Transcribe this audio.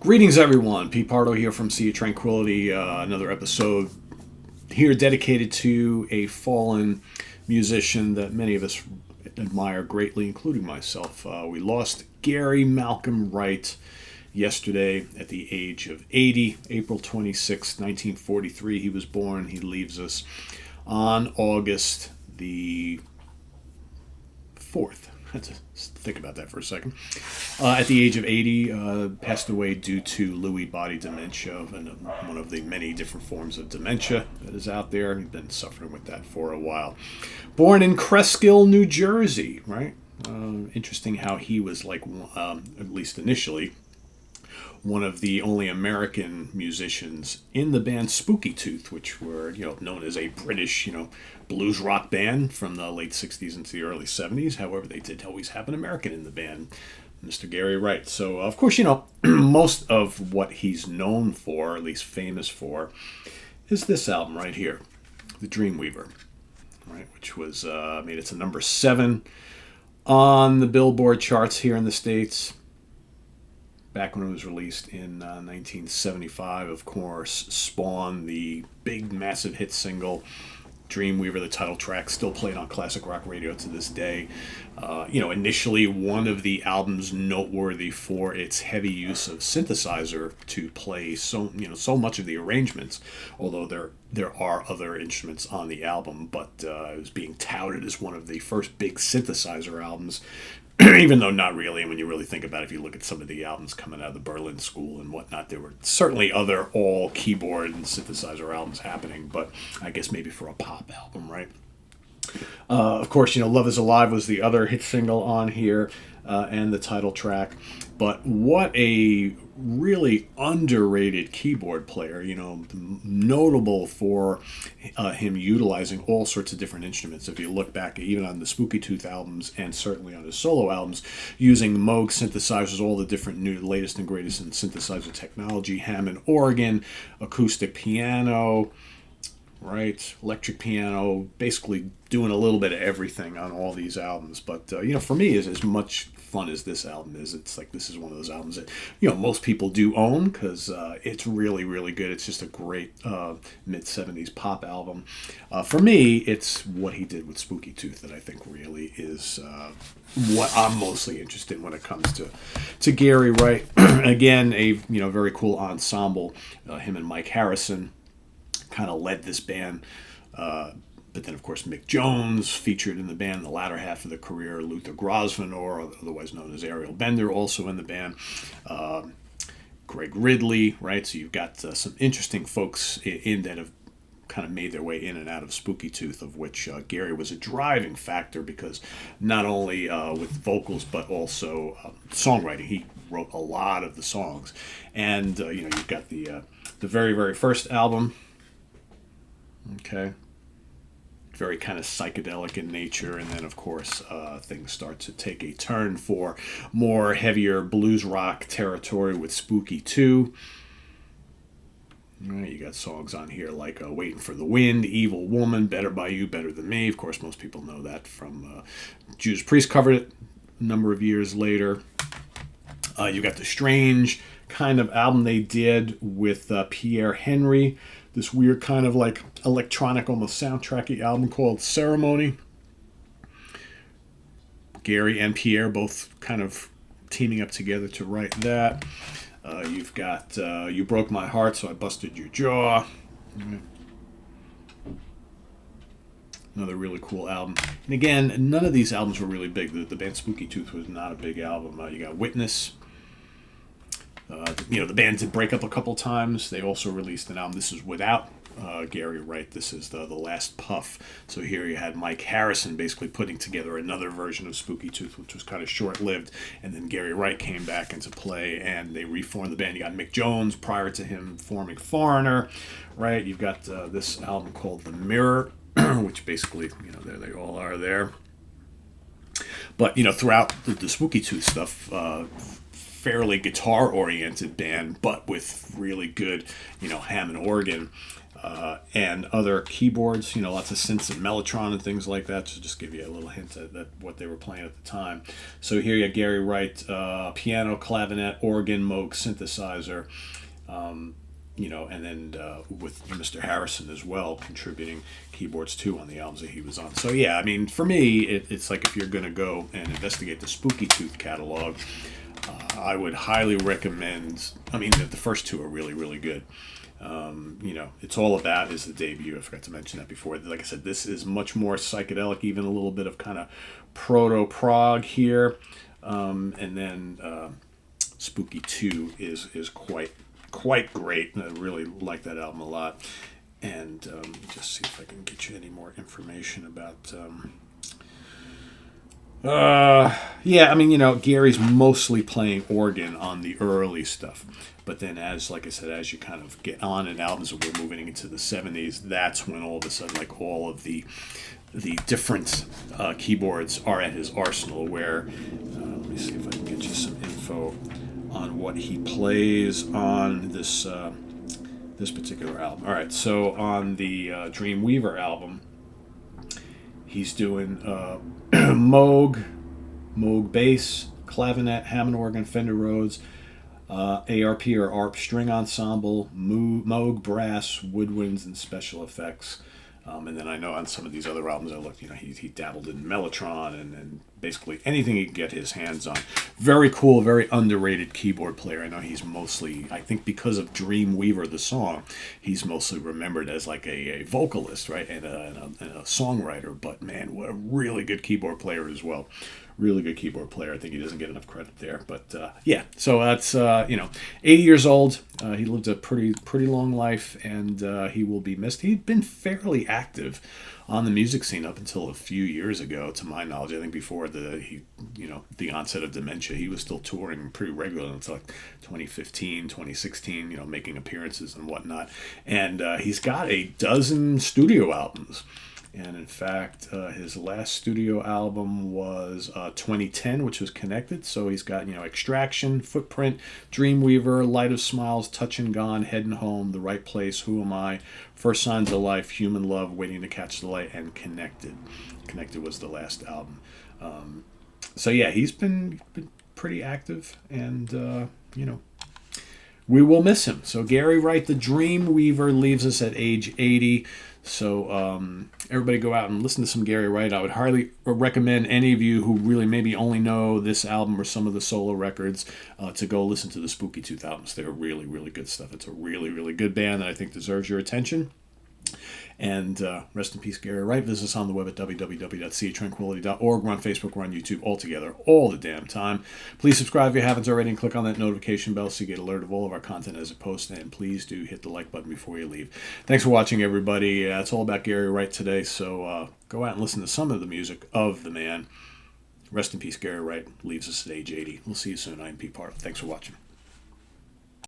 Greetings, everyone. Pete Pardo here from Sea of Tranquility. Another episode here dedicated to a fallen musician that many of us admire greatly, including myself. We lost Gary Malcolm Wright yesterday at the age of 80, April 26, 1943. He was born. He leaves us on August the 4th. I had to think about that for a second. At the age of 80, passed away due to Lewy body dementia, and one of the many different forms of dementia that is out there. He's been suffering with that for a while. Born in Cresskill, New Jersey, right? Interesting how he was like, at least initially, one of the only American musicians in the band Spooky Tooth, which were, known as a British, blues rock band from the late 60s into the early 70s. However, they did always have an American in the band, Mr. Gary Wright. So, of course, most of what he's known for, or at least famous for, is this album right here, The Dreamweaver, right, which was made it to number 7 on the Billboard charts here in the States. Back when it was released in 1975, of course, spawned the big, massive hit single, Dreamweaver, the title track, still played on classic rock radio to this day. Initially one of the albums noteworthy for its heavy use of synthesizer to play so much of the arrangements, although there are other instruments on the album, but it was being touted as one of the first big synthesizer albums. Even though not really, and when you really think about it, if you look at some of the albums coming out of the Berlin School and whatnot, there were certainly other all keyboard and synthesizer albums happening, but I guess maybe for a pop album, right? Of course, Love Is Alive was the other hit single on here, and the title track. But what a really underrated keyboard player, notable for him utilizing all sorts of different instruments. If you look back even on the Spooky Tooth albums and certainly on his solo albums, using Moog synthesizers, all the different new, latest and greatest in synthesizer technology, Hammond organ, acoustic piano, right, electric piano, basically doing a little bit of everything on all these albums. But for me, as much fun as this album is, it's like this is one of those albums that most people do own because it's really, really good. It's just a great mid-70s pop album. For me, it's what he did with Spooky Tooth that I think really is what I'm mostly interested in when it comes to Gary Wright. Again, a very cool ensemble. Him and Mike Harrison kind of led this band, but then of course Mick Jones featured in the band in the latter half of the career. Luther Grosvenor, otherwise known as Ariel Bender, also in the band. Greg Ridley, right? So you've got some interesting folks in that have kind of made their way in and out of Spooky Tooth, of which Gary was a driving factor because not only with vocals but also songwriting. He wrote a lot of the songs, and you've got the very, very first album. Okay, very kind of psychedelic in nature, and then of course things start to take a turn for more heavier blues rock territory with Spooky 2. You got songs on here like Waiting for the Wind, Evil Woman, Better by You, Better Than Me. Of course, most people know that from Judas Priest covered it a number of years later. You got the strange kind of album they did with Pierre Henry, this weird kind of like electronic, almost soundtracky album called Ceremony. Gary and Pierre both kind of teaming up together to write that. You've got You Broke My Heart, So I Busted Your Jaw. Another really cool album. And again, none of these albums were really big. The band Spooky Tooth was not a big album. You got Witness. The band did break up a couple times. They also released an album. This is without Gary Wright. This is the Last Puff. So here you had Mike Harrison basically putting together another version of Spooky Tooth, which was kind of short-lived. And then Gary Wright came back into play, and they reformed the band. You got Mick Jones prior to him forming Foreigner, right? You've got this album called The Mirror, which basically, there they all are there. But, throughout the Spooky Tooth stuff, fairly guitar-oriented band, but with really good, Hammond organ. and other keyboards, lots of synths and mellotron and things like that, to just give you a little hint at what they were playing at the time. So here you have Gary Wright, piano, clavinet, organ, Moog synthesizer, and then with Mr. Harrison as well, contributing keyboards too on the albums that he was on. So yeah, I mean, for me, it's like if you're going to go and investigate the Spooky Tooth catalog, I would highly recommend. I mean, the first two are really, really good. It's All About is the debut. I forgot to mention that before. Like I said, this is much more psychedelic, even a little bit of kind of proto-prog here. And then Spooky 2 is quite great. And I really like that album a lot. And just see if I can get you any more information about... Gary's mostly playing organ on the early stuff. But then like I said, as you kind of get on in albums, and we're moving into the 70s, that's when all of a sudden, like, all of the different keyboards are at his arsenal, where, let me see if I can get you some info on what he plays on this particular album. All right, so on the Dreamweaver album, he's doing Moog bass, clavinet, Hammond organ, Fender Rhodes, ARP or ARP string ensemble, Moog brass, woodwinds, and special effects. And then I know on some of these other albums I looked, he dabbled in mellotron and basically anything he could get his hands on. Very cool, very underrated keyboard player. I know he's mostly, I think because of Dreamweaver, the song, he's mostly remembered as like a vocalist, right, and a songwriter. But man, what a really good keyboard player as well. Really good keyboard player. I think he doesn't get enough credit there. But yeah, so that's 80 years old. He lived a pretty long life, and he will be missed. He'd been fairly active on the music scene up until a few years ago, to my knowledge. I think before the onset of dementia, he was still touring pretty regularly until like 2015, 2016. Making appearances and whatnot. And he's got a dozen studio albums. And in fact, his last studio album was 2010, which was Connected. So he's got, Extraction, Footprint, Dreamweaver, Light of Smiles, Touch and Gone, Heading Home, The Right Place, Who Am I, First Signs of Life, Human Love, Waiting to Catch the Light, and Connected. Connected was the last album. So yeah, he's been pretty active, and, we will miss him. So Gary Wright, the Dreamweaver, leaves us at age 80. So everybody go out and listen to some Gary Wright. I would highly recommend any of you who really maybe only know this album or some of the solo records to go listen to the Spooky Tooth albums. They're really, really good stuff. It's a really, really good band that I think deserves your attention. And rest in peace, Gary Wright. Visit us on the web at www.seatranquility.org. We're on Facebook. We're on YouTube. All together, all the damn time. Please subscribe if you haven't already, and click on that notification bell so you get alert of all of our content as it posts. And please do hit the like button before you leave. Thanks for watching, everybody. It's all about Gary Wright today, so go out and listen to some of the music of the man. Rest in peace, Gary Wright. Leaves us at age 80. We'll see you soon. I'm Pete Pardo. Thanks for watching.